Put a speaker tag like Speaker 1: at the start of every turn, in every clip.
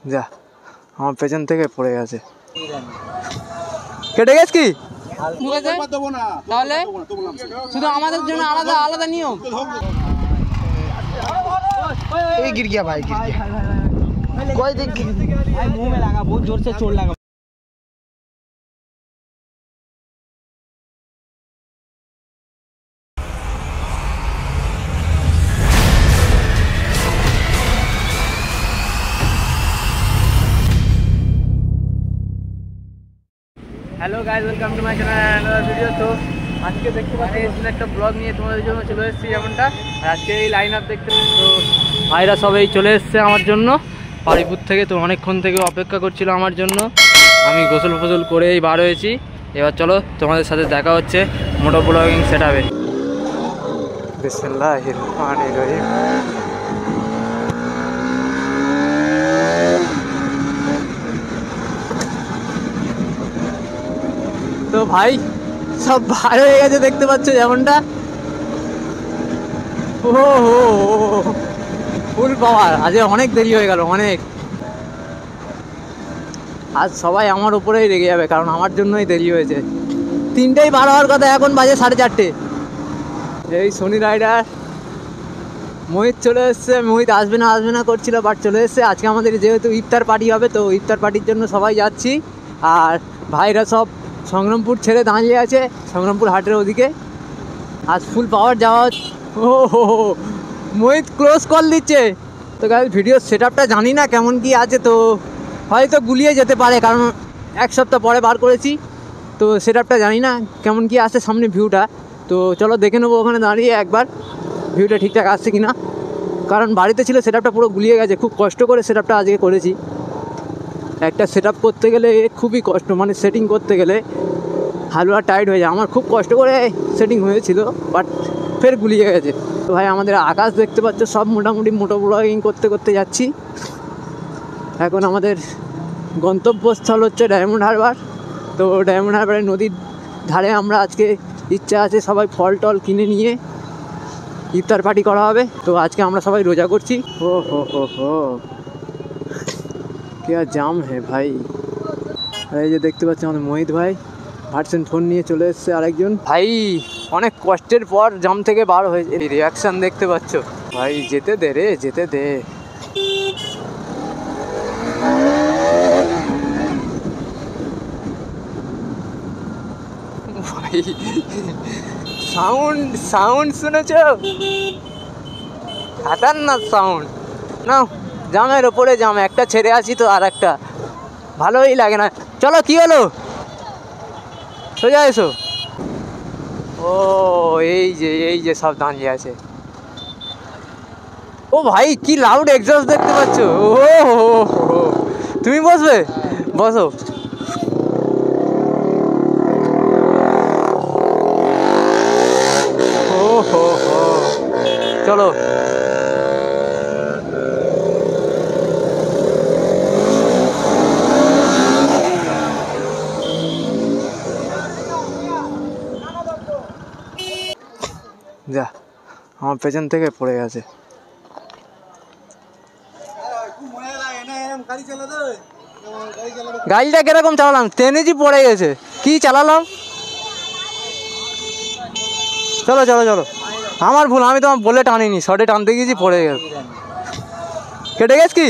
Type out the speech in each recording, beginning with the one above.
Speaker 1: যা আমার পেছন থেকে পড়ে গেছে। কেটে গেছ কি?
Speaker 2: তাহলে শুধু আমাদের জন্য আলাদা আলাদা নিয়ম।
Speaker 1: ये गिर गया भाई, गिर गया। कोई दिक्कत
Speaker 2: भाई मुंह में लगा, बहुत जोर से चोट लगा। Hello guys, welcome to my channel another video. তো আজকে দেখতে পাচ্ছি একটা ব্লগ নিয়ে তোমাদের জন্য চলে এসেছি যেমনটা। আর আজকে এই লাইন আপ দেখতে তো ভাইরা সবাই চলে এসছে আমার জন্য বাড়িপুর থেকে। তো অনেকক্ষণ থেকে অপেক্ষা করছিল আমার জন্য। আমি গোসল ফোসল করেই বার হয়েছি। এবার চলো তোমাদের সাথে দেখা হচ্ছে মোটো ব্লগিং সেট আপে।
Speaker 1: বিসমিল্লাহির রহমানির রহিম।
Speaker 2: তো ভাই সব বার হয়ে গেছে দেখতে পাচ্ছ যেমনটা। ও হো ফুল পাওয়ার। আজ অনেক দেরি হয়ে গেল, অনেক। আজ সবাই আমার উপরেই রেগে যাবে, কারণ আমার জন্যই দেরি হয়েছে। 3টেই বার হওয়ার কথা, এখন বাজে 4:30। এই সোনি রাইডার মোহিত চলে এসছে। মোহিত আসবে না করছিল, বাট চলে এসছে। আজকে আমাদের যেহেতু ইফতার পার্টি হবে, তো ইফতার পার্টির জন্য সবাই যাচ্ছি। আর ভাইরা সব সংগ্রামপুর ছেড়ে দাঁড়িয়ে আছে, সংগ্রামপুর হাটের ওদিকে। আজ ফুল পাওয়ার যাওয়া। ও হো মোহিত ক্লোজ কল দিচ্ছে। তো গাইস ভিডিওর সেট আপটা জানি না কেমন কি আছে, তো হয়তো গুলিয়ে যেতে পারে, কারণ 1 সপ্তাহ পরে বার করেছি। তো সেট আপটা জানি না কেমন কি আসছে সামনে ভিউটা। তো চলো দেখে নেবো ওখানে দাঁড়িয়ে একবার ভিউটা ঠিকঠাক আসছে কি না। কারণ বাড়িতে ছিল সেট আপটা পুরো গুলিয়ে গেছে। খুব কষ্ট করে সেট আপটা আজকে করেছি। একটা সেট আপ করতে গেলে খুবই কষ্ট, মানে সেটিং করতে গেলে হালুয়া টাইট হয়ে যায়। আমার খুব কষ্ট করে সেটিং হয়েছিল, বাট ফের গুলিয়ে গেছে। তো ভাই আমাদের আকাশ দেখতে পাচ্ছ, সব মোটামুটি মোটো ব্লগিং করতে করতে যাচ্ছি। এখন আমাদের গন্তব্যস্থল হচ্ছে ডায়মন্ড হারবার। তো ডায়মন্ড হারবারের নদীর ধারে আমরা আজকে ইচ্ছা আছে সবাই ফল টল কিনে নিয়ে ইফতার পার্টি করা হবে। তো আজকে আমরা সবাই রোজা করছি। ও হো হো হো क्या জাম হে ভাই। এই যে দেখতে পাচ্ছি আমাদের মোহিত ভাই ভার্সন ফোন নিয়ে চলে এসছে। আরেকজন ভাই অনেক কষ্টের পর জাম থেকে বার হয়েছে। এই রিয়াকশান দেখতে পাচ্ছ ভাই। যেতে দে রে, যেতে দে। ভাই সাউন্ড শুনেছ? খাতারনাক সাউন্ড। না জামের ওপরে জাম, একটা ছেড়ে আছি তো আর একটা ভালোই লাগে না। চলো কি হলো, সোজা এসো। ও এই যে সব দাঁড়িয়ে আছে। ও ভাই কি লাউড এক্সস্ট দেখতে পাচ্ছ। ও তুমি বসবে, বসো। ও হো হো চলো। যা আমার পেছন থেকে পড়ে গেছে। গাড়িটা কিরকম চালালাম, টেনেছি পড়ে গেছে। কি চালালাম। চলো চলো চলো, আমার ভুল। আমি তোমার বলে টানিনি, শর্টে টানতে গিয়েছি, পড়ে গেছে। কেটে গেছ কি?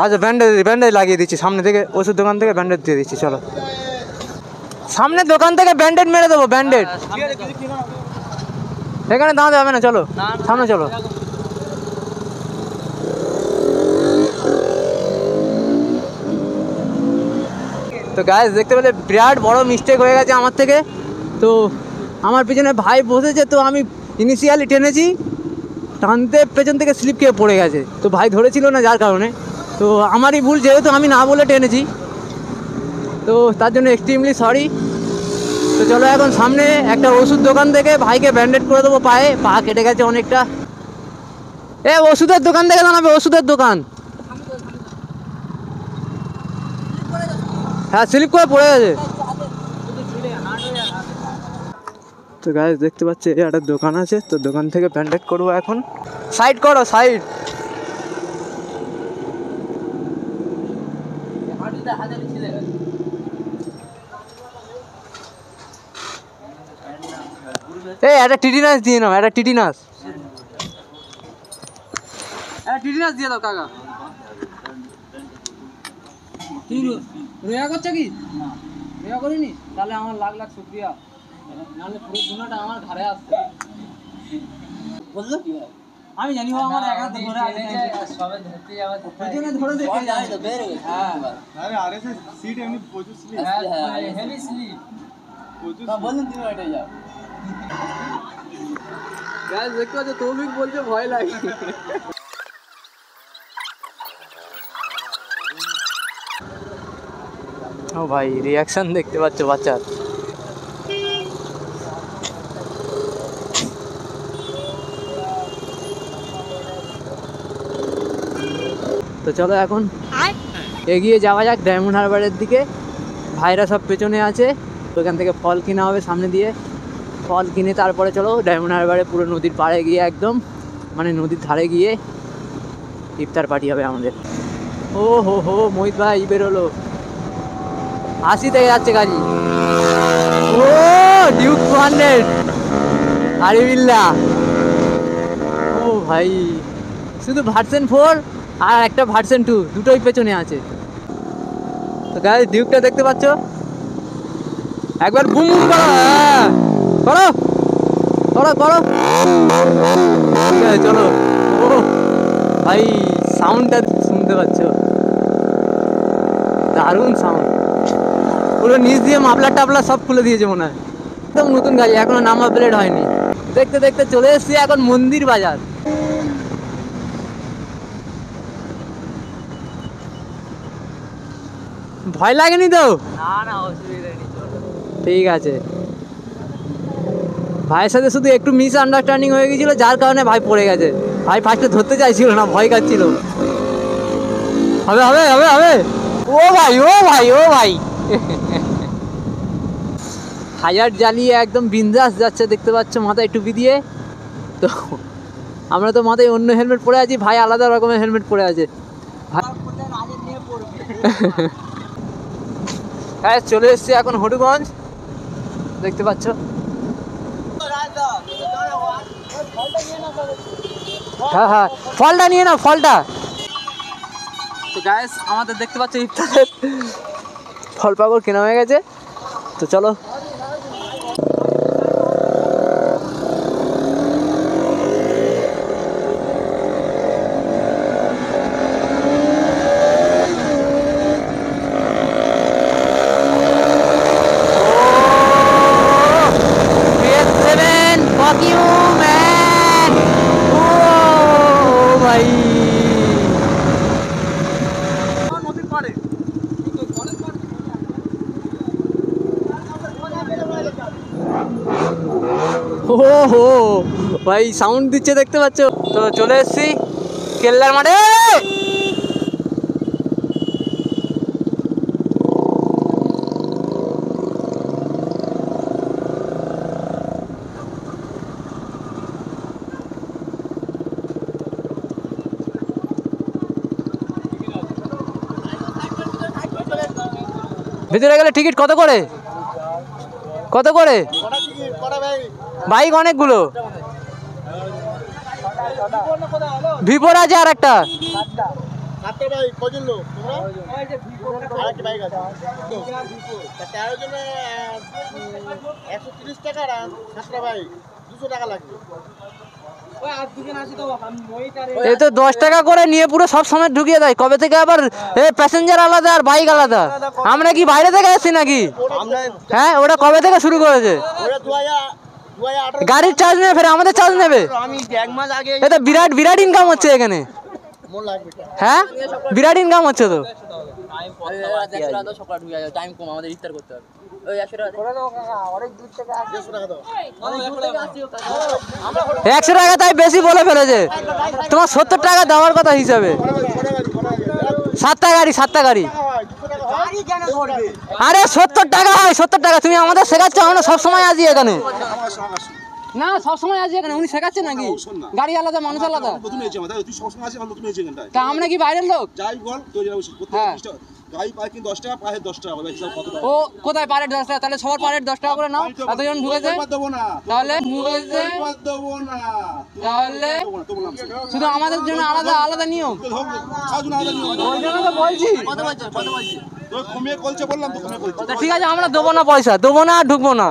Speaker 2: আচ্ছা ব্যান্ডেজ লাগিয়ে দিচ্ছি সামনে থেকে, ওষুধ দোকান থেকে ব্যান্ডেজ দিয়ে দিচ্ছি। চলো সামনের দোকান থেকে ব্যান্ডেড মেরে দেবো, ব্যান্ডেড। এখানে দাঁড়াতে হবে না, চলো সামনে চলো। তো গাইস দেখতে পেলে বিরাট বড় মিস্টেক হয়ে গেছে আমার থেকে। তো আমার পিছনে ভাই বসেছে, তো আমি ইনিশিয়ালি টেনেছি, টানতে পেছন থেকে স্লিপ খেয়ে পড়ে গেছে। তো ভাই ধরেছিল না, যার কারণে তো আমারই ভুল, যেহেতু আমি না বলে টেনেছি। তো তার জন্য এক্সট্রিমলি সরি। তো চলো এখন সামনে একটা ওষুধ দোকান থেকে ভাইকে ব্যান্ডেড করে দেবো পায়ে, পা কেটে গেছে অনেকটা। ওষুধের দোকান থেকে জানাবে, ওষুধের দোকান। হ্যাঁ স্লিপ করে পড়ে গেছে। তো গাইস দেখতে পাচ্ছি একটা দোকান আছে, তো দোকান থেকে ব্যান্ডেড করবো এখন। সাইড করো, সাইড। একটা টিটিনাস দিয়ে নাও, একটা টিটিনাস দিয়ে দাও কাকা। কি রোয়া করছো কি? রোয়া করিনি? তাহলে আমার লাখ লাখ শুকরিয়া, নাহলে পুরো দুনাটা আমার ঘরে আসছে। বললো কি ভাই? আমি জানি বাবা আমার এক হাতে ধরে আছে, সবে ধরতে যাওয়া পিছনে ধরে দেখে যায় তো বের হয়ে। হ্যাঁ আরে আরএস সিট এমনি প্রচুর স্লিপ, হ্যাঁ হেভি স্লিপ প্রচুর। তা বলেন তুমি ওইটা যাও। গাইস দেখতে পাচ্ছ তৌফিক বলছে ভয় লাগে। ও ভাই রিয়াকশন দেখতে পাচ্ছ বাচ্চার। তো চলো এখন এগিয়ে যাওয়া যাক ডায়মন্ড হারবারের দিকে। ভাইরা সব পেছনে আছে, ওখান থেকে ফল কিনা হবে সামনে দিয়ে। ফল কিনে তারপরে চলো ডায়মন্ড হারবারে পুরো নদীর পাড়ে গিয়ে একদম মানে নদীর ধারে গিয়ে ইফতার পার্টি হবে আমাদের। ও হো হো মোহিত ভাই বেরোলো, 80 থেকে যাচ্ছে গাড়ি। ও ডিউক 200 আরিবিল্লা। ও ভাই শুধু ভার্সন 4 আর একটা ভার্সন 2 দুটোই পেছনে আছে। তো গাইস ডিউকটা দেখতে পাচ্ছ, একবার বুম বুম করো, করো করো ঠিক আছে চলো। ও ভাই সাউন্ডটা শুনতে পাচ্ছ, দারুণ সাউন্ড। পুরো নিচ দিয়ে মাফলার টাফলার সব খুলে দিয়েছে মনে হয়, একদম নতুন গাড়ি, এখনো নাম্বার প্লেট হয়নি। দেখতে দেখতে চলে এসেছি এখন মন্দির বাজার। ভয় লাগেনি তো? না না অসুবিধা নেই, ঠিক আছে। ভাইয়ের সাথে শুধু একটু মিস আন্ডারস্ট্যান্ডিং হয়ে গেছিল, যার কারণে ভাই পড়ে গেছে। ভাই ফার্স্টে ধরতে চাইছিল না, ভয় খাচ্ছিল। হবে হবে হবে হবে। ও ভাই ও ভাই ও ভাই হাজার জ্বালিয়ে একদম বিন্দাস যাচ্ছে দেখতে পাচ্ছ, মাথায় টুপি দিয়ে। তো আমরা তো মাথায় অন্য হেলমেট পরে আছি, ভাই আলাদা রকমের হেলমেট পরে আছে। হ্যাঁ চলে এসছি এখন হটুগঞ্জ, দেখতে পাচ্ছ। হ্যাঁ হ্যাঁ ফলটা নিয়ে নাও, ফলটা। তো গাইস আমাদের দেখতে পাচ্ছ ইফতারের ফল পাকড় কেনা হয়ে গেছে। তো চলো ও হো ভাই সাউন্ড দিচ্ছে দেখতে পাচ্ছ। তো চলে এসছি কেল্লার মাঠে। ভিতরে গেলে টিকিট কত করে? কত করে? বাইক অনেকগুলো, ভিভোর আছে আর একটা। এই তো 10 টাকা করে নিয়ে পুরো সব সময় ঢুকিয়ে দেয়। কবে থেকে আবার প্যাসেঞ্জার আলাদা আর বাইক আলাদা? আমরা কি বাইরে থেকে আসছি নাকি? হ্যাঁ ওটা কবে থেকে শুরু করেছে? গাড়ির চার্জ নেবে, ফের আমাদের চার্জ নেবে। এটা বিরাট বিরাট ইনকাম হচ্ছে এখানে। হ্যাঁ বিরাট ইনকাম হচ্ছে তো। 100 টাকা তাই বেশি বলে ফেলেছে। তোমার 70 টাকা দেওয়ার কথা হিসাবে। 7টা গাড়ি, 7টা গাড়ি। আরে 70 টাকা হয়, 70 টাকা। তুমি আমাদের শেখাচ্ছ, আমরা সবসময় আসি এখানে। না সবসময় আসি এখানে, উনি শেখাচ্ছেন নাকি? গাড়ি আলাদা মানুষ আলাদা। তা আমরা কি বাইরের লোক? হ্যাঁ
Speaker 3: গাড়ি পার্কিং 10 টাকা, পায়ে 10 টাকা হবে, হিসাব কত টাকা?
Speaker 2: ও কোথায় পার হেড 10 টাকা? তাহলে সবার পার হেড 10 টাকা করে নাও। এতজন ঢুকেছে
Speaker 3: দেবো না,
Speaker 2: তাহলে ঢুকেছে
Speaker 3: দেবো না,
Speaker 2: তাহলে
Speaker 3: তো বললাম
Speaker 2: শুধু আমাদের জন্য আলাদা আলাদা নিয়ম।
Speaker 3: সাজুন আলাদা নিয়ম।
Speaker 2: ওই জন্য তো বলছি।
Speaker 3: কত বলছিস? তো কমিয়ে বলছে, বললাম তো কমিয়ে বলছি।
Speaker 2: ঠিক আছে, আমরা দেবো না পয়সা, দেবো না, ঢুকবো না।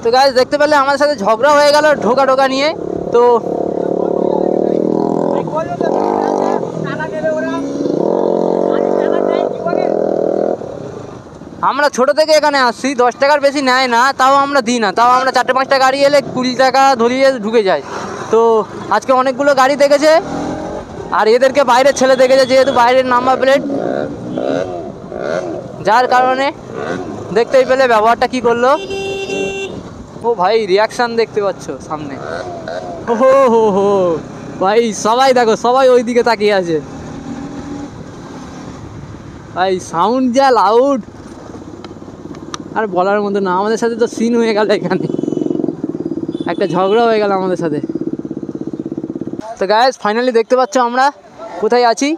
Speaker 2: তো গাইস দেখতে পেলে আমাদের সাথে ঝগড়া হয়ে গেল ঢোকা নিয়ে। তো আমরা ছোট থেকে এখানে আসছি, 10 টাকার বেশি নেয় না, তাও আমরা দিই না। তাও আমরা 4-5টা গাড়ি এলে 20 টাকা ধরিয়ে ঢুকে যাই। তো আজকে অনেকগুলো গাড়ি দেখেছে, আর এদেরকে বাইরের ছেলে দেখেছে, যেহেতু বাইরের নাম্বার প্লেট, যার কারণে দেখতেই পেলে ব্যবহারটা কি করলো। ও ভাই রিয়াকশান দেখতে পাচ্ছ সামনে। ও হো ভাই, সবাই দেখো, সবাই ওই দিকে তাকিয়ে আছে ভাই। সাউন্ড যা লাউড, আর বলার মতো না। আমাদের সাথে তো সিন হয়ে গেল, এখানে একটা ঝগড়া হয়ে গেল আমাদের সাথে। তো গাইস ফাইনালি দেখতে পাচ্ছ আমরা কোথায় আছি,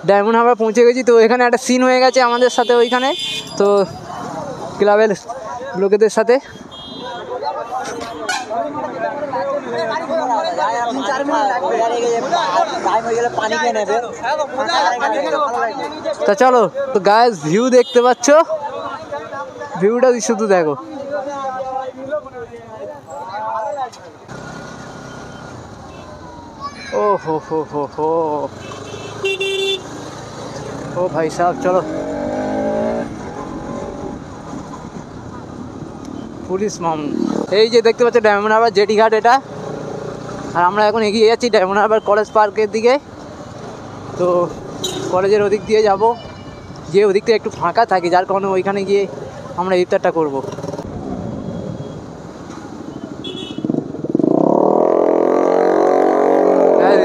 Speaker 2: ডায়মন্ড হারবার পৌঁছে গেছি। তো এখানে একটা সিন হয়ে গেছে আমাদের সাথে ওইখানে, তো ক্লাবের লোকেদের সাথে। তো চলো, তো গাইস ভিউ দেখতে পাচ্ছ, ভিউটা শুধু দেখো। ও হো হো হো হো, ও ভাই সাহেব চলো। পুলিশ মামুন, এই যে দেখতে পাচ্ছ ডায়মন্ড হারবার জেটি ঘাট এটা। আর আমরা এখন এগিয়ে যাচ্ছি ডায়মন্ড হারবার কলেজ পার্কের দিকে। তো কলেজের ওদিক দিয়ে যাব, যে ওদিকটা একটু ফাঁকা থাকে, যার কারণে ওইখানে গিয়ে আমরা ইফতারটা করব।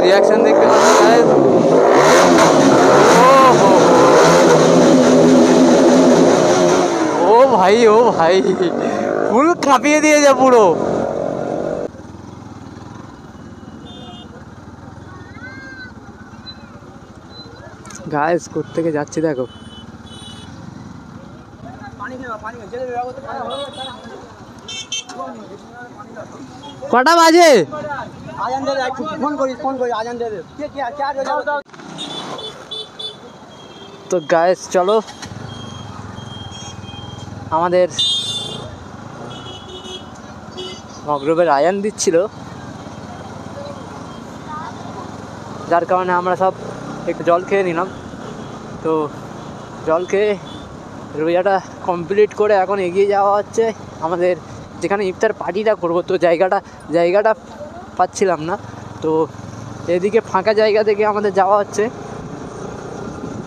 Speaker 2: রিয়াকশন দেখতে পাচ্ছি। ও ভাই, ও ভাই, ফুল কাঁপিয়ে দিয়েছে পুরো। গাইস কোত্থেকে যাচ্ছি দেখো। কটা বাজে? তো গাইস চলো, আমাদের মগরবের আয়ান দিচ্ছিল, যার কারণে আমরা সব একটু জল খেয়ে নিলাম। তো জল খেয়ে রোজাটা কমপ্লিট করে এখন এগিয়ে যাওয়া হচ্ছে আমাদের যেখানে ইফতার পার্টিটা করবো। তো জায়গাটা পাচ্ছিলাম না, তো এদিকে ফাঁকা জায়গা থেকে আমাদের যাওয়া হচ্ছে,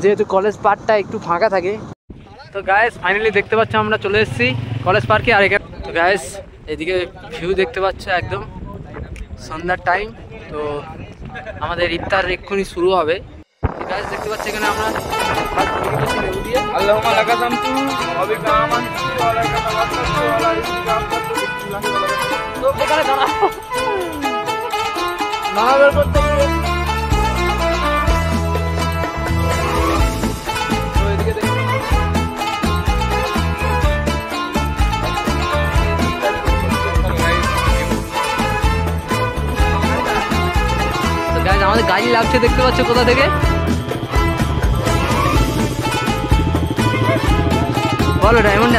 Speaker 2: যেহেতু কলেজ পার্কটা একটু ফাঁকা থাকে। তো গাইস ফাইনালি দেখতে পাচ্ছ আমরা চলে এসেছি কলেজ পার্কে। আর এখানে তো গাইস এদিকে ভিউ দেখতে পাচ্ছ, একদম সন্ধ্যার টাইম। তো আমাদের ইফতার এক্ষুনি শুরু হবে। গাইস দেখতে পাচ্ছ এখানে আমরা আমাদের গাড়ি লাগছে, দেখতে পাচ্ছ কোথা থেকে। বলো ডায়মন্ড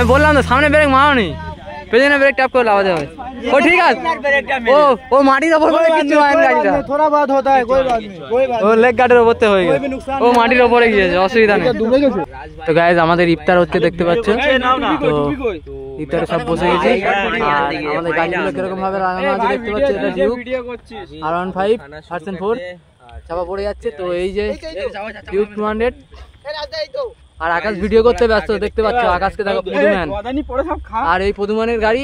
Speaker 2: আমি বললাম তো সামনে ব্রেক মারোনি, পেছনে ব্রেক ট্যাপ করে লাগাতে হবে। ও ঠিক আছে, ও মাটির ওপর করে কিছু হয় না গাড়িটা,
Speaker 1: थोड़ा बात होता है, कोई बात नहीं, कोई बात
Speaker 2: ও লেগ গার্ডের ওপরতে হয়ে গেছে, ও মাটির ওপরে গিয়েছে, অসুবিধা নেই। তো গাইজ আমাদের ইফতার হচ্ছে দেখতে পাচ্ছ, তো ইফতারে সব বসে গেছে। আর আমাদের গাড়িগুলো কিরকম ভাবে লাগানো আছে দেখতে পাচ্ছ, এটা ডিউক R15 ভার্সন 4 চাপা পড়ে যাচ্ছে। তো এই যে ডিউক 200, আর আকাশ ভিডিও করতে ব্যস্ত দেখতে পাচ্ছ, আকাশকে দেখো পদুমান, আর এই পদুমানের গাড়ি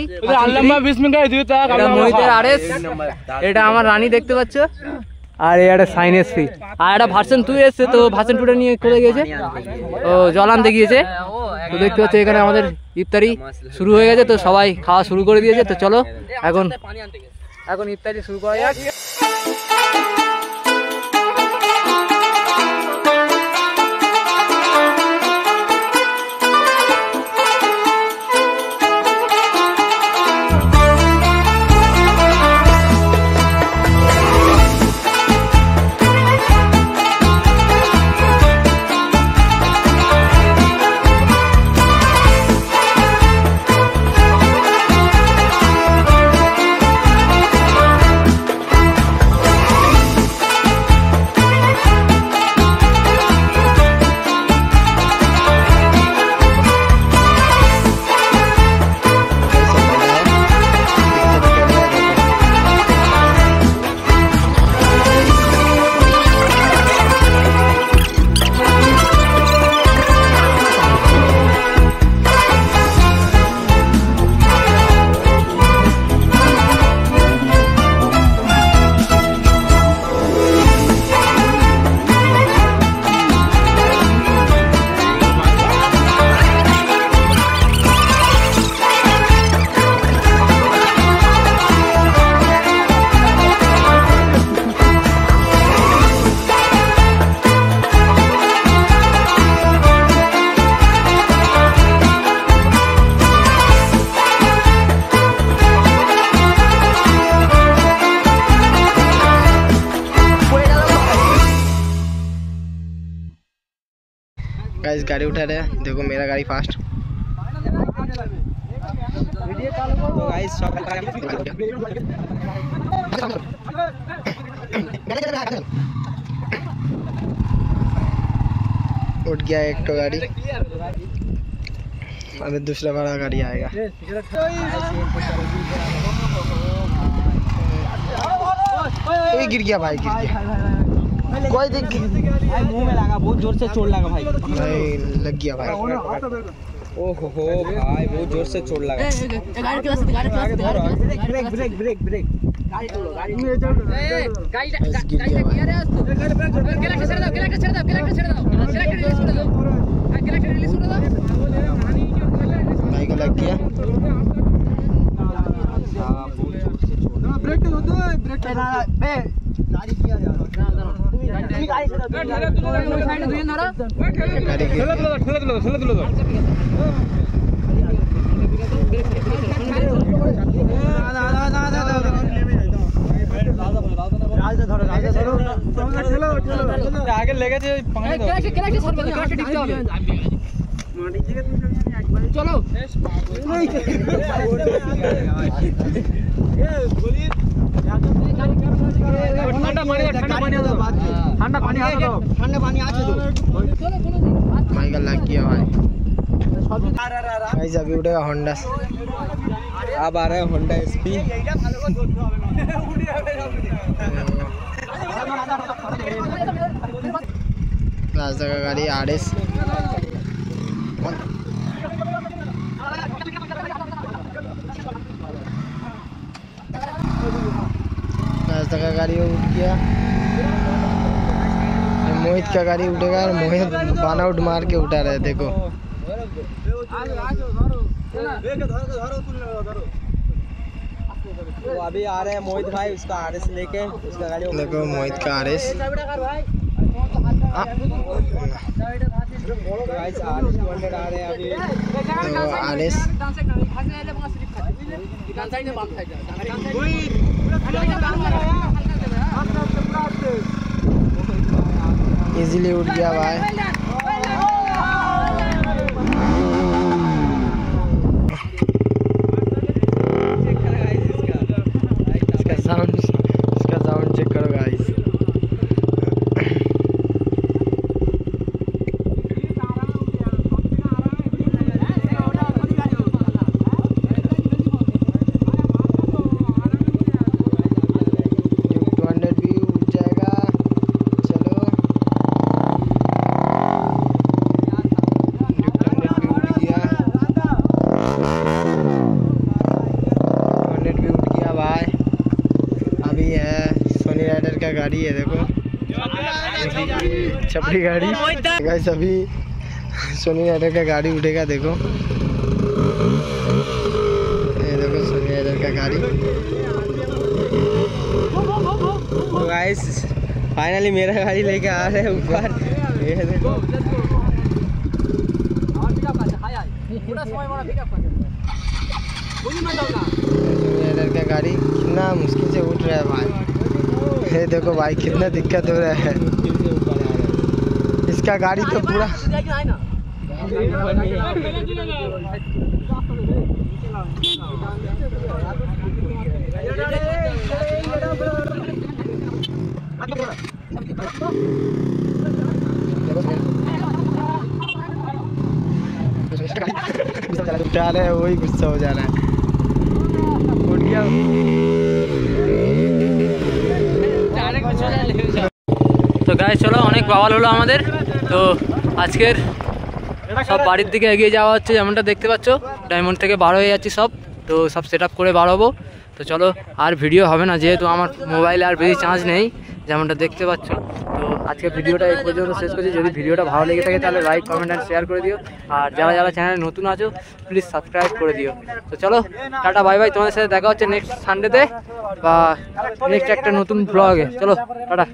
Speaker 2: মোহিতের RS, এটা আমার রানী দেখতে পাচ্ছ, আর এই একটা সাইনেস ফ্রি, আর একটা ভার্সন 2 এসছে, তো ভার্সন 2টা নিয়ে চলে গেছে, ও জল আনতে গিয়েছে। তো দেখতে পাচ্ছ এখানে আমাদের ইফতারি শুরু হয়ে গেছে, তো সবাই খাওয়া শুরু করে দিয়েছে। তো চলো এখন ইফতারি শুরু করা যাক।
Speaker 1: गाइस गाड़ी उठा रहे हैं, देखो मेरा गाड़ी फास्ट। तो गाइस सब उठ गया एक तो गाड़ी, अभी दूसरा बड़ा गाड़ी आएगा। ये गिर गया भाई, गिर गया, कोई दिक्कत भाई, मुंह में लगा, बहुत जोर से चोट लगा भाई, लग गया भाई। ओहो हो भाई, बहुत जोर से चोट लगा। ब्रेक भाई को लग गया। आगे लेके चलो ठंडा पानी আছে তো भाई का लग गया भाई। गाइस अभी उठेगा होंडा, अब आ रहा है होंडा एसपी। रास्ता का गाड़ी RS, रास्ता का गाड़ी उठ गया। मोहित का गाड़ी उठेगा और मोहित बाना उठ मार के उठा रहे, देखो तो अभी आ रहे हैं मोहित भाई, उसका RS लेके, उसका गाड़ी देखो मोहित का RS। RS 200 आ रहे हैं अभी, RS इजीली उठ गया भाई। छपरी गाड़ी। गाइस अभी सोनी राइडर का गाड़ी उठेगा, देखो ये देखो सोनी राइडर का गाड़ी। तो गाइस फाइनली मेरा गाड़ी लेके आ रहे हैं ऊपर, ये देखो का गाड़ी कितना मुश्किल से उठ रहा है भाई। ये देखो भाई कितना दिक्कत हो रहा है, इसका गाड़ी तो पूरा उठा रहे हैं, वही गुस्सा हो जा रहा है। उठ गया
Speaker 2: তো গাইস চলো, অনেক বাওয়াল হলো আমাদের। তো আজকের সব বাড়ির দিকে এগিয়ে যাওয়া হচ্ছে, যেমনটা দেখতে পাচ্ছ ডায়মন্ড থেকে বার হয়ে যাচ্ছি সব। তো সব সেট আপ করে বার হবো। তো চলো, আর ভিডিও হবে না যেহেতু আমার মোবাইলে আর বেশি চার্জ নেই, যেমনটা দেখতে পাচ্ছ। তো আজকে ভিডিওটা এই পর্যন্ত শেষ করছি। যদি ভিডিওটা ভালো লেগে থাকে তাহলে লাইক, কমেন্ট অ্যান্ড শেয়ার করে দিও। আর যারা যারা চ্যানেলে নতুন আছো প্লিজ সাবস্ক্রাইব করে দিও। তো চলো টাটা বাই বাই, তোমাদের সাথে দেখা হচ্ছে নেক্সট সানডেতে বা নেক্সট একটা নতুন ব্লগে। চলো টাটা।